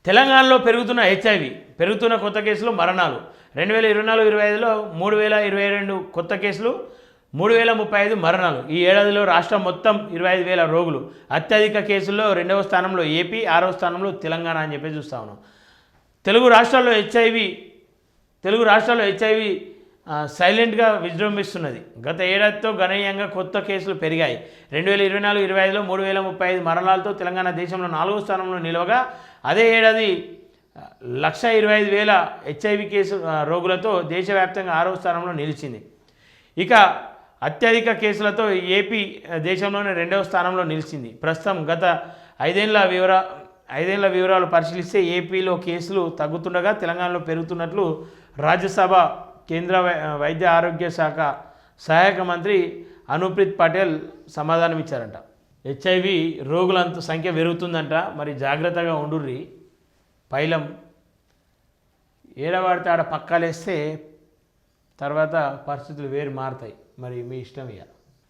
తెలంగాణలో పెరుగుతున్న కొత్త కేసులు మరణాలు 2024-25లో 3022 కొత్త కేసులు 3035 మరణాలు. ఈ ఏడాదిలో రాష్ట్రం మొత్తం 25,000 రోగులు. అత్యధిక కేసుల్లో 2వ స్థానంలో ఏపీ, 6వ స్థానంలో తెలంగాణ అని చెప్పి చూస్తా ఉన్నాం. తెలుగు రాష్ట్రాల్లో హెచ్ఐవి సైలెంట్గా విజృంభిస్తున్నది. గత ఏడాదితో గణనీయంగా కొత్త కేసులు పెరిగాయి. 2024-25లో 3035 మరణాలతో తెలంగాణ దేశంలో 4వ స్థానంలో నిలవగా, అదే ఏడాది 125,000 హెచ్ఐవి కేసు రోగులతో దేశవ్యాప్తంగా 6వ స్థానంలో నిలిచింది. ఇక అత్యధిక కేసులతో ఏపీ దేశంలోనే 2వ స్థానంలో నిలిచింది. ప్రస్తుతం గత 5 ఏళ్ల వివరాలు పరిశీలిస్తే ఏపీలో కేసులు తగ్గుతుండగా తెలంగాణలో పెరుగుతున్నట్లు రాజ్యసభ కేంద్ర వైద్య ఆరోగ్య శాఖ సహాయక మంత్రి అనుప్రీత్ పటేల్ సమాధానం ఇచ్చారంట. హెచ్ఐవి రోగులంత సంఖ్య పెరుగుతుందంట, మరి జాగ్రత్తగా ఉండుర్రి. పైలం ఏడవాడితే ఆడ పక్కాలేస్తే తర్వాత పరిస్థితులు వేరు మారుతాయి. మరి మీ ఇష్టం ఇక.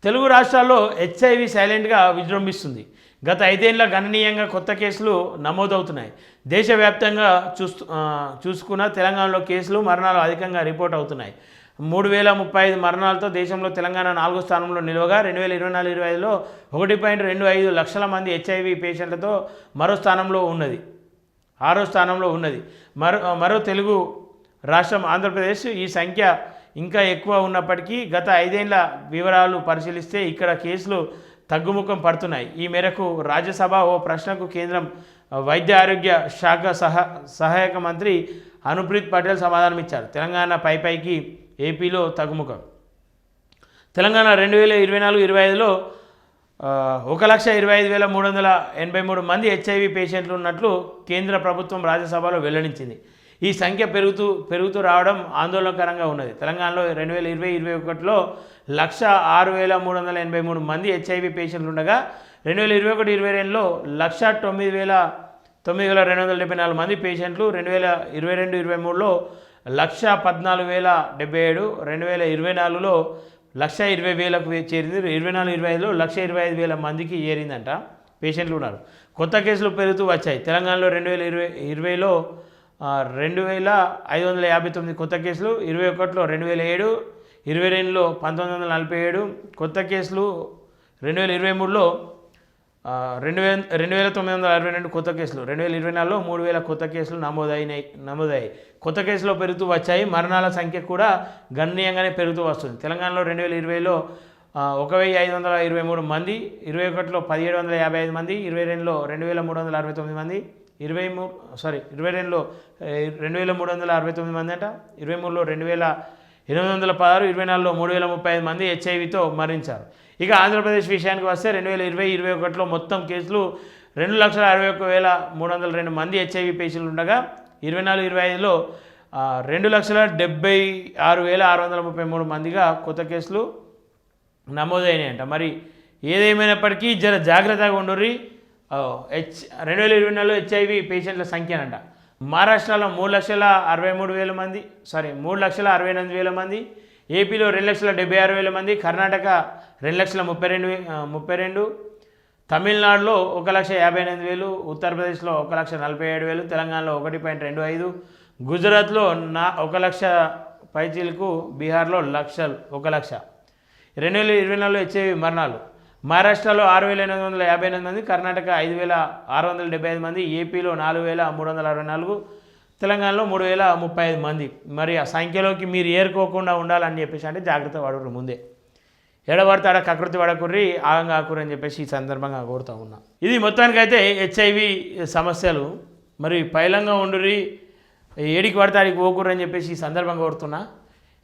తెలుగు రాష్ట్రాల్లో హెచ్ఐవి సైలెంట్గా విజృంభిస్తుంది. గత 5 ఏళ్ల గణనీయంగా కొత్త కేసులు నమోదవుతున్నాయి. దేశవ్యాప్తంగా చూసుకున్న తెలంగాణలో కేసులు, మరణాలు అధికంగా రిపోర్ట్ అవుతున్నాయి. 3035 మరణాలతో దేశంలో తెలంగాణ 4వ స్థానంలో నిలవగా 2024-25లో 1.25 లక్షల మంది హెచ్ఐవి పేషెంట్లతో 6వ స్థానంలో ఉన్నది. మరో తెలుగు రాష్ట్రం ఆంధ్రప్రదేశ్. ఈ సంఖ్య ఇంకా ఎక్కువ ఉన్నప్పటికీ గత 5 ఏళ్ల వివరాలు పరిశీలిస్తే ఇక్కడ కేసులు తగ్గుముఖం పడుతున్నాయి. ఈ మేరకు రాజ్యసభ ఓ ప్రశ్నకు కేంద్రం వైద్య ఆరోగ్య శాఖ సహాయక మంత్రి అనుప్రీత్ పటేల్ సమాధానం ఇచ్చారు. తెలంగాణ పైకి ఏపీలో తగ్గుముఖం. తెలంగాణ 2024-25లో 1,25,383 మంది హెచ్ఐవి పేషెంట్లు ఉన్నట్లు కేంద్ర ప్రభుత్వం రాజ్యసభలో వెల్లడించింది. ఈ సంఖ్య పెరుగుతూ రావడం ఆందోళనకరంగా ఉన్నది. తెలంగాణలో 2020-21లో 1,06,383 మంది హెచ్ఐవి పేషెంట్లు ఉండగా 2021-22లో 1,09,274 మంది పేషెంట్లు, 2022-23లో 1,14,077, 2024లో 1,20,000కు చేరింది. 24-25లో 1,25,000 మందికి చేరిందంట పేషెంట్లు ఉన్నారు. కొత్త కేసులు పెరుగుతూ వచ్చాయి. తెలంగాణలో 2020లో 2,559 కొత్త కేసులు, 21లో 2,007, 22లో 1,947 కొత్త కేసులు, 2023లో 2,962 కొత్త కేసులు, 2024లో 3,000 కొత్త కేసులు నమోదయ్యాయి. కొత్త కేసులు పెరుగుతూ వచ్చాయి. మరణాల సంఖ్య కూడా గణనీయంగానే పెరుగుతూ వస్తుంది. తెలంగాణలో 2020లో 1,523 మంది, 21లో 1,755 మంది, 22లో 2,369 మంది, 22లో 2,369 మంది అంట, 23లో 2,816, 24లో 3,035 మంది హెచ్ఐవితో మరణించారు. ఇక ఆంధ్రప్రదేశ్ విషయానికి వస్తే 2020-21లో మొత్తం కేసులు 2,61,302 మంది హెచ్ఐవి పేషెంట్లు ఉండగా 24-25లో 2,76,633 మందిగా కొత్త కేసులు నమోదైనాయంట. మరి ఏదేమైనప్పటికీ జర జాగ్రత్తగా ఉండుర్రి. 2024లో హెచ్ఐవి పేషెంట్ల సంఖ్యనంట. మహారాష్ట్రలో 3,63,000 మంది, 3,68,000 మంది, ఏపీలో 2,76,000 మంది, కర్ణాటక 2,32,000, తమిళనాడులో 1,58,000, ఉత్తరప్రదేశ్లో 1,47,000, తెలంగాణలో 1.25, గుజరాత్లో 1,00,000 పైచీలకు, బీహార్లో 1,00,000. 2024లో హెచ్ఐవి మరణాలు మహారాష్ట్రలో 6,858 మంది, కర్ణాటక 5,675 మంది, ఏపీలో 4,364, తెలంగాణలో 3,035 మంది. మరి ఆ సంఖ్యలోకి మీరు ఏరుకోకుండా ఉండాలని చెప్పేసి అంటే జాగ్రత్త పడరు. ముందే ఎడబడితే ఆడ కకృతి పడకుర్రి, ఆగంగా ఆకుర్రి అని చెప్పేసి ఈ సందర్భంగా కోరుతూ ఉన్నా. ఇది మొత్తానికైతే హెచ్ఐవి సమస్యలు. మరి పైలంగా ఉండుర్రి, ఏడికి పడితే ఆడికి పోకుర్రి అని చెప్పేసి ఈ సందర్భంగా కోరుతున్నా.